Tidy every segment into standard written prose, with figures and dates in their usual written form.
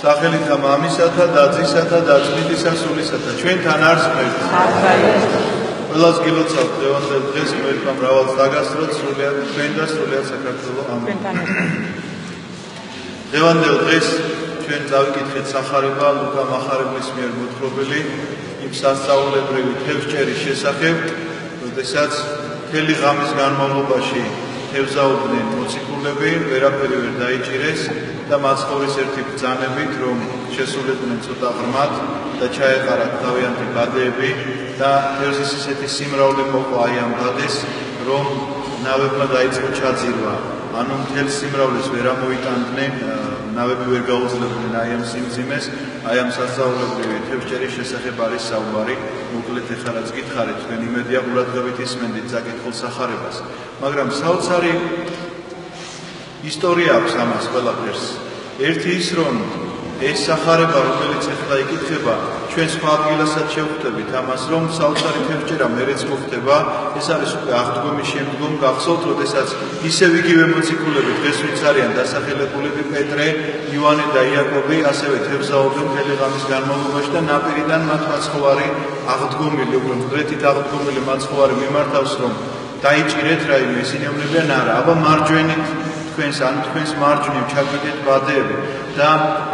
სახელითა მამისათა და ძისათა და ძმითისა სულისათა ჩვენთან არის ღმერთი. ყველას გილოცავთ დღევანდელ დღეს ღმერთმა მრავალს დაგასწროთ სრულიად თქვენ და სრულიად საქართველოს. ამენ. დღევანდელ დღეს ჩვენ წავიკითხეთ სახარება ლუკა მახარებლის მიერ მოთხრობილი იმ სასწაულებრივი თევზჭერის შესახებ, როდესაც მთელი ღამის განმავლობაში თევზაობდნენ მოციქულები, ვერაფერი ვერ დაიჭირეს და მაცხოვრის ერთი ბრძანებით, რომ შესულიყვნენ ცოტა ღრმად და ჩაეყარათ თავიანთი ბადეები და თევზის ისეთი სიმრავლე მოყვა აი ამ ბადეს, რომ ნავებმა დაიწყო ჩაძირვა. ანუ მთელ სიმრავლეს ვერ ამოიტანდნენ, ნავები ვერ გაუძლებდნენ აი ამ სიმძიმეს, აი ამ სასწაულებრივი თევზჭერის შესახებ არის საუბარი. მოკლედ ეხლა რაც გითხარით, თქვენ იმედია ყურადღებით ისმენდით საკითხულ სახარებას. მაგრამ საოცარი ისტორია აქვს ამას ყველაფერს. ერთი ის, რომ ეს სახარება, რომელიც ეხლა იკითხება, ჩვენ სხვა ადგილასაც შევხვდებით ამას, რომ საოცარი თევზჭერა მერეც მოხდება. ეს არის უკვე აღდგომის შემდგომ გახსოვთ, როდესაც ისევ იგივე მოციქულები დღეს ვინც არიან დასახელებულები პეტრე, იოანე და იაკობი, ასევე თევზაობენ მთელი ღამის განმავლობაში და ნაპირიდან მათ მაცხოვარი აღდგომილი, უფრო მკვეთრით აღდგომილი მაცხოვარი მიმართავს, რომ დაიჭირეთ რაიმე, ისინი ამბობენ არა, აბა მარჯვენით თქვენს ან თქვენს მარჯვნივ ჩაგვიდეთ ბადეები და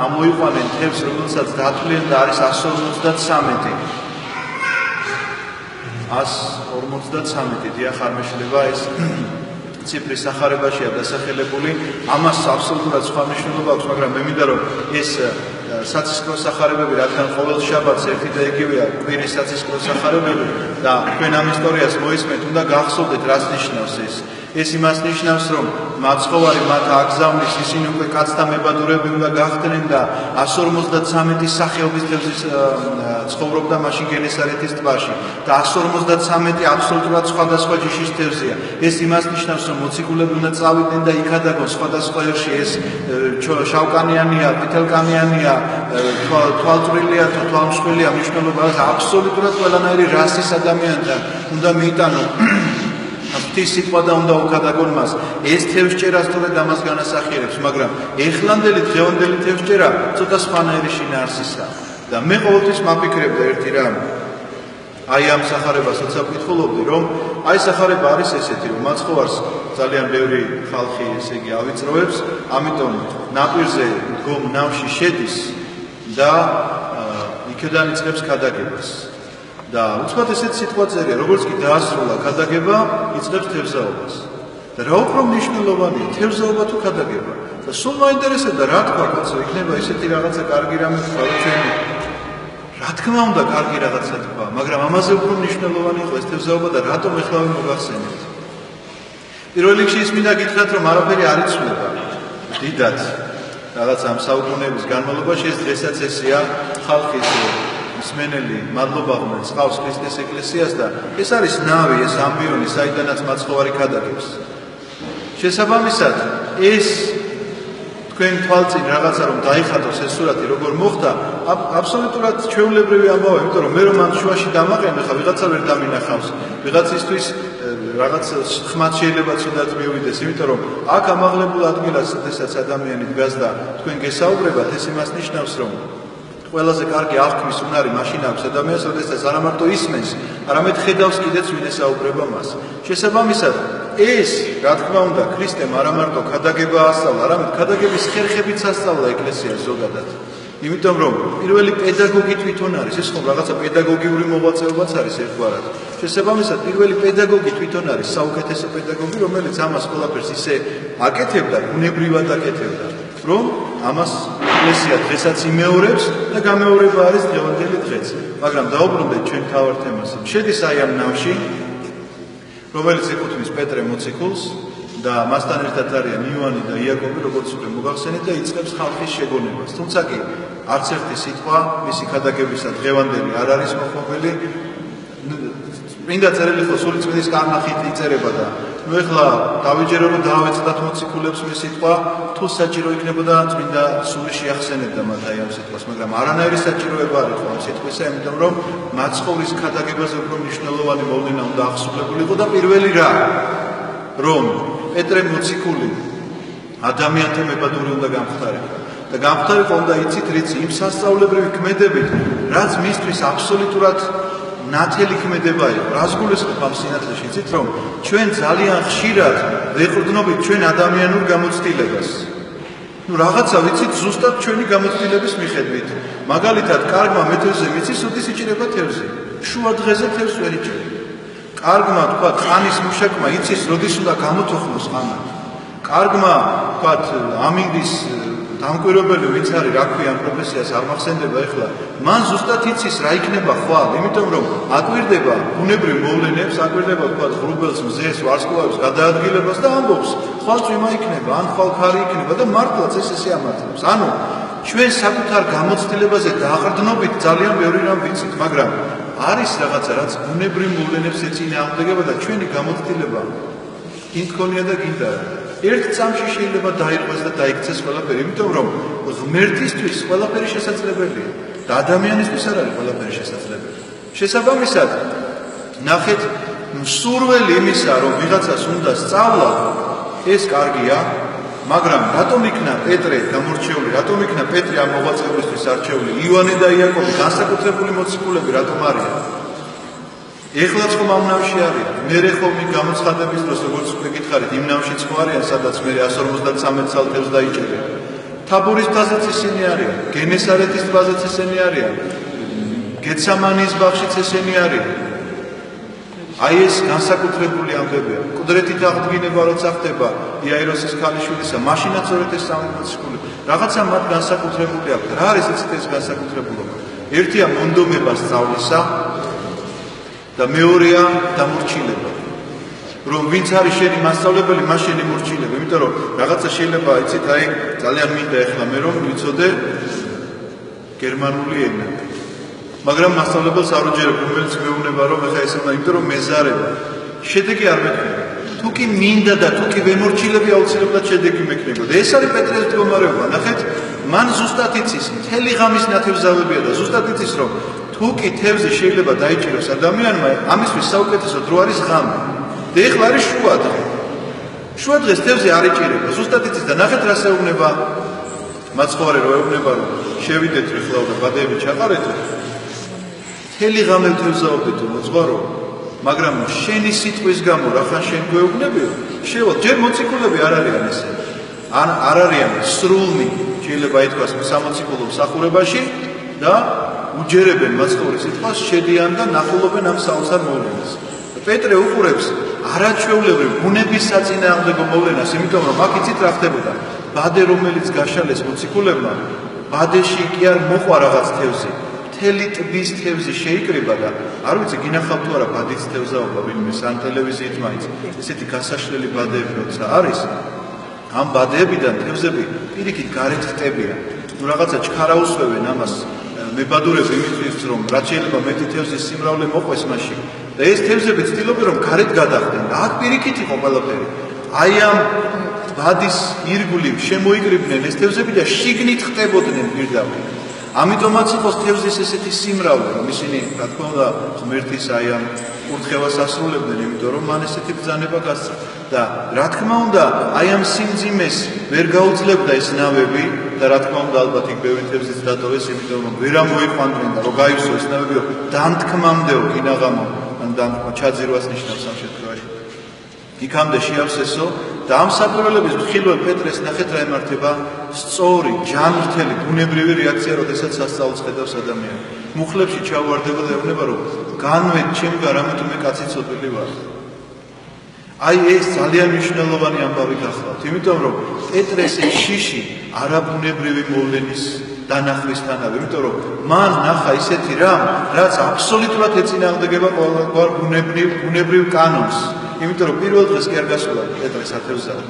ამოიყვანენ თევზს, რომელსაც დათვლიან და არის 153. 153 დიახ, არ მეშლება ეს ციფრი სახარებაშია დასახელებული. ამას აბსოლუტურად სხვა მნიშვნელობა აქვს, მაგრამ მე მინდა რომ ეს საცისკრო სახარებები, რადგან ყოველ შაბათს ერთი და იგივეა კვირის საცისკრო სახარებები და თქვენ ამ ისტორიას მოისმენთ, უნდა გახსოვდეთ რას ნიშნავს ეს. ეს იმას ნიშნავს, რომ მაცხოვარი მათ აგზავნის, ისინი უკვე კაცთა მებადურები უნდა გახდნენ და 153 სახეობის თევზის ცხოვრობდა მაშინ გენესარეთის ტბაში და 153 აბსოლუტურად სხვადასხვა ჯიშის თევზია. ეს იმას ნიშნავს, რომ მოციქულები უნდა წავიდნენ და იქადაგონ სხვადასხვა ერში ეს შავკანიანია, ყვითელკანიანია, თვალწვრილია თუ თვალმსხვილია, მნიშვნელობა აქვს აბსოლუტურად ყველანაირი რასის ადამიანთან უნდა მიიტანონ. ღვთის სიტყვა და უნდა უქადაგონ მას. ეს თევზჭერა სწორედ ამას განასახიერებს, მაგრამ ეხლანდელი დღევანდელი თევზჭერა ცოტა სხვანაირი შინაარსისაა. და მე ყოველთვის მაფიქრებდა ერთი რამ. აი ამ სახარებასაც ვკითხულობდი, რომ აი სახარება არის ესეთი, რომ მაცხოვარს ძალიან ბევრი ხალხი ესე იგი ავიწროებს, ამიტომ ნაპირზე დგომ ნავში შედის და იქიდან იწყებს ქადაგებას. და უცბად ესეთ სიტყვა წერია, როგორც კი დაასრულა ქადაგება, იწყებს თევზაობას. და რა უფრო მნიშვნელოვანია, თევზაობა თუ ქადაგება. და სულ მაინტერესებდა რა თქვა, კაცო, იქნება ისეთი რაღაცა კარგი რამე თქვა, რომ ჩვენი რა თქმა უნდა კარგი რაღაცა თქვა, მაგრამ ამაზე უფრო მნიშვნელოვანი იყო ეს თევზაობა და რატომ ეხლა მოგახსენეთ. პირველ რიგში ის მინდა გითხრათ, რომ არაფერი არ იცვლება. დიდად რაღაც ამ საუკუნეების განმავლობაში ეს დღესაც ესეა ხალხის მსმენელი მადლობა ღმერთს ყავს ქრისტეს ეკლესიას და ეს არის ნავი, ეს ამბიონი, საიდანაც მაცხოვარი ქადაგებს. შესაბამისად, ეს თქვენ თვალწინ რაღაცა რომ დაიხატოს ეს სურათი როგორ მოხდა, აბსოლუტურად ჩვეულებრივი ამბავია, იმიტომ რომ მე რომ ამ შუაში დამაყენე, ხა ვიღაცა ვერ დამინახავს, ვიღაცისთვის რაღაც ხმად შეიძლება ცუდად მივიდეს, იმიტომ რომ აქ ამაღლებულ ადგილას, შესაძაც ადამიანი დგას და თქვენ გესაუბრებათ, ეს იმას ნიშნავს, რომ ყველაზე კარგი აღქმის უნარი მაშინ აქვს ადამიანს, როდესაც არა მარტო ისმენს, არამედ ხედავს კიდეც ვინ ესაუბრება მას. შესაბამისად, ეს, რა თქმა უნდა, ქრისტემ არა მარტო ქადაგება ასწავლა, არამედ ქადაგების ხერხებით ასწავლა ეკლესიას ზოგადად. იმიტომ რომ პირველი პედაგოგი თვითონ არის, ეს ხომ რაღაცა პედაგოგიური მოღვაწეობაც არის ერთგვარად. შესაბამისად, პირველი პედაგოგი თვითონ არის საუკეთესო პედაგოგი, რომელიც ამას ყველაფერს ისე აკეთებდა, უნებრივად აკეთებდა, რომ ამას ეკლესია დღესაც იმეორებს და გამეორება არის დღევანდელი დღეც. მაგრამ დაუბრუნდეთ ჩვენ თავარ თემაზე. შედის აი ამ ნავში, რომელიც ეკუთვნის პეტრე მოციქულს და მასთან ერთად არიან იოანე და იაკობი, როგორც უკვე მოგახსენეთ და იწყებს ხალხის შეგონებას. თუმცა კი არც ერთი სიტყვა მისი ქადაგებისა დღევანდელი არ არის მოხმობილი. წმინდა წერილი ხო სული წმინდის კარნახით იწერება და ნუ ეხლა დავიჯერო რომ დავეცდათ მოციქულებს მე სიტყვა, თუ საჭირო იქნებოდა წმინდა სული შეახსენებდა მათ აი ამ სიტყვას, მაგრამ არანაირი საჭიროება არ იყო ამ სიტყვისა, იმიტომ რომ მაცხოვრის ქადაგებაზე უფრო მნიშვნელოვანი მოვლენა უნდა აღსრულებულიყო და პირველი რა, რომ პეტრე მოციქული ადამიანთა მებადური უნდა გამხდარიყო. და გამხდარიყო უნდა იცით რიცი იმ სასწაულებრივი ქმედებით, რაც მისთვის აბსოლუტურად ნათელი ქმედება იყო. რას გულისხმობ ამ სინათლეში? იცით რომ ჩვენ ძალიან ხშირად ვეყრდნობით ჩვენ ადამიანურ გამოცდილებას. რაღაცა ვიცით ზუსტად ჩვენი გამოცდილების მიხედვით. მაგალითად, კარგმა მეთევზე მიცის, ოდის იჭირება თევზი. შუა დღეზე თევზს ვერ იჭირება. კარგმა თქვა ყანის მუშაკმა იცის, როდის უნდა გამოთოხნოს ყანა. კარგმა თქვა ამინდის დამკვირვებელი ვინც არის, რა ქვია ამ პროფესიას არ მახსენდება ეხლა, მან ზუსტად იცის რა იქნება ხვალ, იმიტომ რომ აკვირდება ბუნებრივ მოვლენებს, აკვირდება თქვა ღრუბელს, მზეს, ვარსკვლავებს, გადაადგილებას და ამბობს, ხვალ წვიმა იქნება, ან ხვალ ქარი იქნება და მართლაც ესე ამართლებს. ანუ ჩვენ საკუთარ გამოცდილებაზე დააყრდნობით ძალიან ბევრი რამ ვიცით, მაგრამ არის რაღაცა, რაც ბუნებრივ მოვლენებს ეწინააღმდეგება და ჩვენი გამოცდილება გინდ გქონია და გინდა ერთ წამში შეიძლება დაიყვეს და დაიქცეს ყველაფერი, იმიტომ რომ ღმერთისთვის ყველაფერი შესაძლებელია და ადამიანისთვის არ არის ყველაფერი შესაძლებელი. შესაბამისად, ნახეთ, მსურველი იმისა, რომ ვიღაცას უნდა სწავლა, ეს კარგია, მაგრამ რატომ იქნა პეტრე გამორჩეული, რატომ იქნა პეტრე ამ მოღვაწეობისთვის არჩეული, იოანე და იაკობი განსაკუთრებული მოციქულები რატომ არიან? ეხლაც ხომ ამ ნავში არიან. მერე ხომ გამოცხადების დროს როგორც უკვე გითხარით, იმ ნავშიც ხო არიან, სადაც მე 153 წელს თევზს დაიჭერენ. თაბორის ტბაზეც ისინი არიან, გენესარეთის ტბაზეც ისინი არიან, გეცამანის ბაღშიც ისინი არიან. აი ეს განსაკუთრებული ამბებია. მკვდრეთით აღდგინება როცა ხდება იაიროსის ქალიშვილისა, მაშინაც 203 მოციქული. რაღაცა მათ განსაკუთრებული აქვს. რა არის იცით ეს განსაკუთრებულობა? ერთია მონდომება სწავლისა და მეორეა დამორჩილება. რომ ვინც არის შენი მასწავლებელი, მას შენი მორჩილება. იმიტომ რომ რაღაცა შეიძლება იცით, აი ძალიან მინდა ეხლა მე რომ ვიცოდე გერმანული ენა. მაგრამ მასწავლებელს არ უჯერებ, რომელიც მეუბნება რომ ეხლა ეს უნდა, იმიტომ რომ მეზარება. შედეგი არ მექნება. თუ კი მინდა და თუ კი ვემორჩილები, აუცილებლად შედეგი მექნება. და ეს არის პეტრეს მდგომარეობა. ნახეთ, მან ზუსტად იცის, მთელი ღამის ნათევზავებია და ზუსტად იცის რომ თუ კი თევზი შეიძლება დაიჭიროს ადამიანმა, ამისთვის საუკეთესო დრო არის ღამე. და ეხლა არის შუა დღე. შუა დღეს თევზი არ იჭირება, ზუსტად იცის და ნახეთ რა შეუნება მაცხოვარი რო ეუბნება რომ შევიდეთ ეხლა და ბადეები ჩაყარეთ. მთელი ღამე თევზაობდით მოძღვარო, მაგრამ შენი სიტყვის გამო რახან შენ გვეუბნები, შევა ჯერ მოციქულები არ არიან ესე. ან არ არიან სრულნი, შეიძლება ითქვას სამოციქულო მსახურებაში და უჯერებენ მაცხოვრის სიტყვას, შედიან და ნახულობენ ამ საოცარ მოვლენას. პეტრე უყურებს არაჩვეულებრივ ბუნების საწინააღმდეგო მოვლენას, იმიტომ რომ აქ იცით რა ხდებოდა. ბადე რომელიც გაშალეს მოციქულებმა, ბადეში კი არ მოყვა რაღაც თევზი. მთელი ტბის თევზი შეიკრიბა და არ ვიცი გინახავთ თუ არა ბადის თევზაობა ვინმე სან ტელევიზიით მაინც. ესეთი გასაშლელი ბადეები როცა არის, ამ ბადეებიდან თევზები პირიქით გარეთ ხტებიან. ნუ რაღაცა ჩქარა უსვევენ ამას. მებადურებს იმისთვის რომ რაც შეიძლება მეტი თევზის სიმრავლე მოყვეს მასში და ეს თევზები ცდილობენ რომ გარეთ გადახდნენ და აქ პირიქით იყო ყველაფერი. აი ამ ბადის ირგვლივ შემოიკრიბნენ ეს თევზები და შიგნით ხტებოდნენ პირდაპირ. ამიტომაც იყოს თევზის ესეთი სიმრავლე რომ ისინი რა თქმა უნდა ღმერთის აი ამ კურთხევას ასრულებდნენ, იმიტომ რომ მან ესეთი ბრძანება გასცა და რა თქმა უნდა აი ამ სიმძიმეს ვერ გაუძლებდა ეს ნავები და რა თქმა უნდა ალბათ იქ ბევრი თევზიც დატოვეს, იმიტომ რომ ვერ ამოიყვანდნენ და რო გაივსო ეს ნავებიო დანთქმამდეო კინაღამო ან დანთქმა ჩაძირვას ნიშნავს ამ შემთხვევაში. იქამდე შეავსესო და ამ საკვირველების მხილველ პეტრეს ნახეთ რა ემართება სწორი, ჯანმრთელი, ბუნებრივი რეაქცია, როდესაც სასწაულს ხედავს ადამიანი. მუხლებში ჩაუვარდება და ეუბნება რომ განვეთ ჩემგან რამეთუმე კაცი ცოტვილი ვარ. აი ეს ძალიან მნიშვნელოვანი ამბავი გახლავთ, იმიტომ რომ პეტრეს ეს შიში არაბუნებრივი მოვლენის დანახვისთანავე, იმიტომ რომ მან ნახა ისეთი რამ, რაც აბსოლუტურად ეწინააღმდეგება ყოველგვარ ბუნებრივ კანონს. იმიტომ რომ პირველ დღეს კი არ გასულა პეტრეს ათევზაო.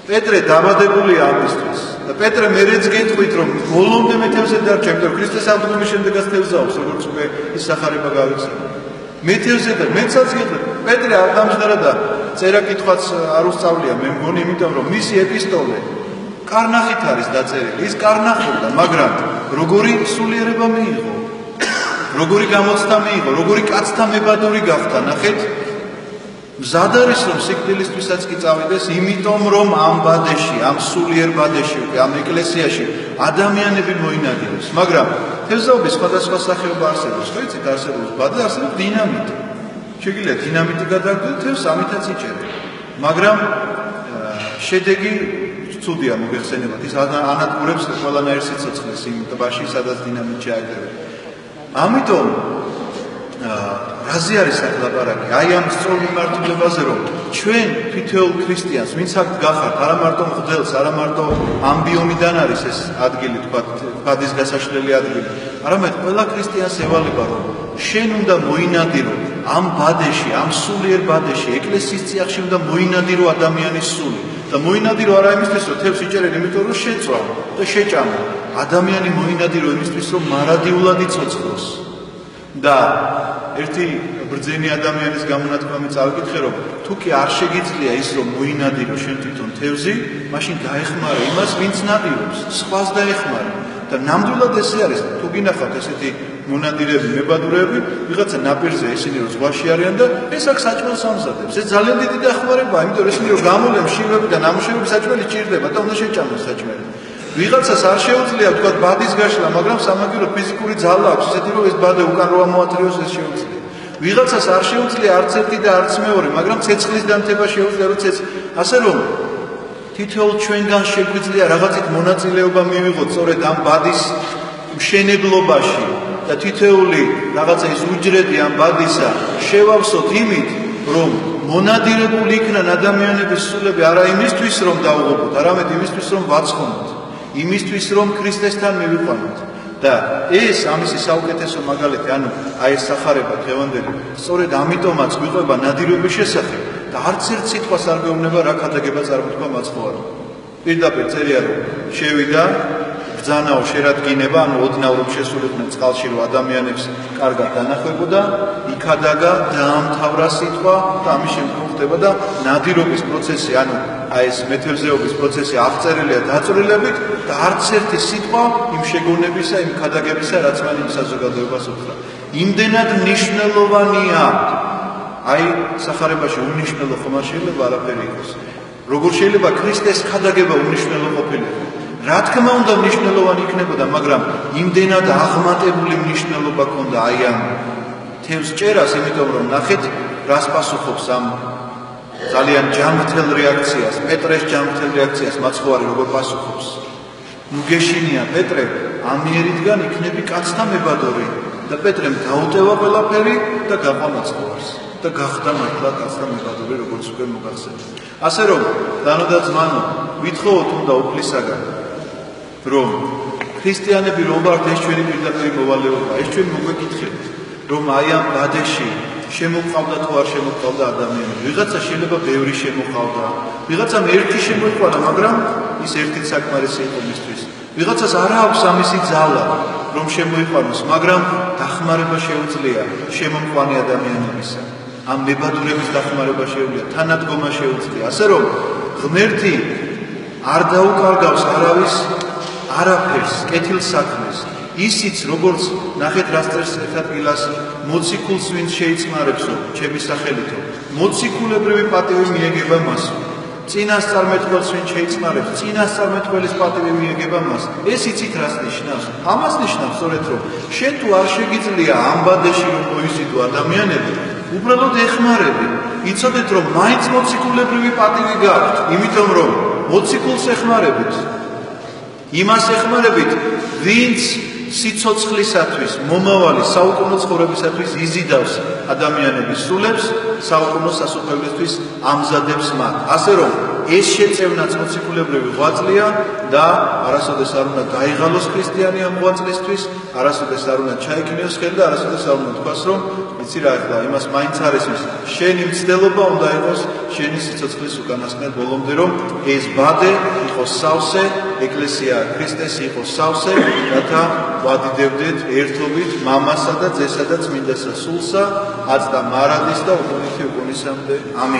პეტრე დაბადებულია ამისთვის. და პეტრე მერეც გეტყვით რომ ბოლომდე მე თევზზე დარჩა, იმიტომ რომ ქრისტეს აღდგომის შემდეგაც თევზაობს, როგორც უკვე ის სახარება გავიხსენე. მე თევზზე და მეცაც გეტყვით, პეტრე არ დამჯდარა და წერა კითხვაც არ უსწავლია, მე მგონი, იმიტომ რომ მისი ეპისტოლე კარნახით არის დაწერილი. ის კარნახობდა, მაგრამ როგორი სულიერება მიიღო, როგორი გამოცდა მიიღო, როგორი კაცთა მებადური გახდა, ნახეთ. მზად არის რომ სიკვდილისთვისაც კი წავიდეს, იმიტომ რომ ამ ბადეში, ამ სულიერ ბადეში, ამ ეკლესიაში ადამიანები მოინადიროს. მაგრამ თევზაობის სხვადასხვა სახეობა არსებობს, ხო იცით, არსებობს ბადე, არსებობს დინამიტი. შეგიძლიათ დინამიტი გადაგდოთ, თევზს ამითაც იჭერება. მაგრამ შედეგი ცუდია მოგეხსენებათ, ის ანადგურებს ყველანაირ სიცოცხლეს იმ ტბაში, სადაც დინამიტი ჩააგდება. ამიტომ რაზე არის ლაპარაკი? აი ამ სწორ მიმართულებაზე, რომ ჩვენ თითოეულ ქრისტიანს, ვინც აქ გახართ, არა მარტო მღვდელს, არა მარტო ამბიომიდან არის ეს ადგილი, თქვათ, ბადის გასაშლელი ადგილი, არამედ ყველა ქრისტიანს ევალება, რომ შენ უნდა მოინადირო ამ ბადეში, ამ სულიერ ბადეში, ეკლესიის წიაღში უნდა მოინადირო ადამიანის სული. და მოინადირო არა იმისთვის, რომ თევზს იჭერენ, იმიტომ რომ შეწვა და შეჭამა. ადამიანი მოინადირო იმისთვის, რომ მარადიულად იცოცხლოს. და ერთი ბრძენი ადამიანის გამონათქვამი წავიკითხე, რომ თუ კი არ შეგიძლია ის, რომ მოინადირო შენ თვითონ თევზი, მაშინ დაეხმარე იმას, ვინც ნადირობს, სხვას დაეხმარე. და ნამდვილად ესე არის, თუ გინახავთ ესეთი მონადირეები, მებადურეები, ვიღაცა ნაპირზე ისინი რომ ზღვაში არიან და ეს აქ საჭმელს ამზადებს. ეს ძალიან დიდი დახმარებაა, იმიტომ რომ ისინი რომ გამოლენ შილები და ნამუშევრები საჭმელი ჭირდება და უნდა შეჭამოს საჭმელი. ვიღაცას არ შეუძლია თქვა ბადის გაშლა, მაგრამ სამაგიერო ფიზიკური ძალა აქვს, ისეთი რომ ეს ბადე უკან რო ამოათრიოს ეს შეუძლია. ვიღაცას არ შეუძლია არც ერთი და არც მეორე, მაგრამ ცეცხლის დამთება შეუძლია, რომ ასე რომ თითოეულ ჩვენგან შეგვიძლია რაღაცით მონაწილეობა მივიღოთ სწორედ ამ ბადის მშენებლობაში და თითოეული რაღაცა ის უჯრედი ამ ბადისა შევავსოთ იმით, რომ მონადირებული იქნან ადამიანების სულები არა იმისთვის, რომ დავღობოთ, არამედ იმისთვის, რომ ვაცხონოთ, იმისთვის, რომ ქრისტესთან მივიყვანოთ. და ეს ამისი საუკეთესო მაგალითი, ანუ აი ეს სახარება დღევანდელი, სწორედ ამიტომაც გვიყვება ნადირობის შესახებ და არც ერთ სიტყვას არ გვეუბნება რა ქადაგება წარმოთქვა მაცხოვარი. პირდაპირ წერია, რომ შევიდა ბრძანაო შერადგინება, ანუ ოდნავ რომ შესულიყვნენ წყალში, რომ ადამიანებს კარგად დანახვებოდა, იქადაგა დაამთავრა სიტყვა და ამის შემდგომ ხდება და ნადირობის პროცესი, ანუ აი ეს მეთევზეობის პროცესი აღწერილია დაწვრილებით და არც ერთი სიტყვა იმ შეგონებისა, იმ ქადაგებისა, რაც მან იმ საზოგადოებას უთხრა. იმდენად მნიშვნელოვანია. აი სახარებაში უნიშნელო ხომ არ შეიძლება არაფერი იყოს. როგორ შეიძლება ქრისტეს ქადაგება უნიშნელო ყოფილიყო? რა თქმა უნდა მნიშვნელოვანი იქნებოდა, მაგრამ იმდენად აღმატებული მნიშვნელობა ჰქონდა აი ამ თევზს ჭერას, იმიტომ რომ ნახეთ, რას პასუხობს ამ ძალიან ჯანმრთელ რეაქციას, პეტრეს ჯანმრთელ რეაქციას მაცხოვარი როგორ პასუხობს. ნუ გეშინია პეტრე, ამიერიდან იქნები კაცთა მებადორი და პეტრემ დაუტევა ყველაფერი და გაყვა მაცხოვარს და გახდა მართლა კაცთა მებადორი, როგორც უკვე მოგახსენეთ. ასე რომ, დანო და ძმანო, ვითხოვოთ უნდა უფლისაგან, რომ ქრისტიანები რომ ვართ, ეს ჩვენი პირდაპირი მოვალეობა, ეს ჩვენ მოგვეკითხეთ, რომ აი ამ ბადეში შემოყავდა თუ არ შემოყავდა ადამიანები. ვიღაცა შეიძლება ბევრი შემოყავდა, ვიღაცამ ერთი შემოიყვანა, მაგრამ ის ერთით საკმარისი იყო მისთვის. ვიღაცას არ აქვს ამისი ძალა, რომ შემოიყვანოს, მაგრამ დახმარება შეუძლია შემომყვანი ადამიანებისა. ამ მებადურების დახმარება შეუძლია, თანადგომა შეუძლია. ასე რომ ღმერთი არ დაუკარგავს არავის არაფერს, კეთილსაქმეს. ისიც როგორც ნახეთ რა წერს ერთ ადგილას, მოციქულს ვინც შეიწყნარებსო, ჩემი სახელითო, მოციქულებრივი პატივი მიეგება მას. წინასწარმეტყველს ვინც შეიწყნარებს, წინასწარმეტყველის პატივი მიეგება მას. ეს იცით რას ნიშნავს? ამას ნიშნავს სწორედ რომ შენ თუ არ შეგიძლია ამ ბადეში რომ მოიზიდო ადამიანები, უბრალოდ ეხმარები. იცოდეთ რომ მაინც მოციქულებრივი პატივი გაქვთ, იმიტომ რომ მოციქულს ეხმარებით. იმას ეხმარებით, ვინც სიცოცხლისათვის, მომავალი საუკუნო ცხოვრებისათვის იზიდავს ადამიანების სულებს, საუკუნო სასופველისთვის ამზადებს მათ. ასე რომ ეს შეწევნაც მოციქულებრივი ღვაწლია და არასოდეს არ უნდა გაიღალოს ქრისტიანი ამ ღვაწლისთვის, არასოდეს არ უნდა ჩაიქნიოს ხელი და არასოდეს არ უნდა თქვას, რომ იცი რა ახლა იმას მაინც არ ესმის. შენი მცდელობა უნდა იყოს შენი სიცოცხლის უკანასკნელ ბოლომდე, რომ ეს ბადე იყოს სავსე, ეკლესია ქრისტესი იყოს სავსე, რათა ვადიდებდეთ ერთობით მამასა და ძესა და წმინდასა სულსა, აც და მარადის და უკუნითი უკუნისამდე. ამინ.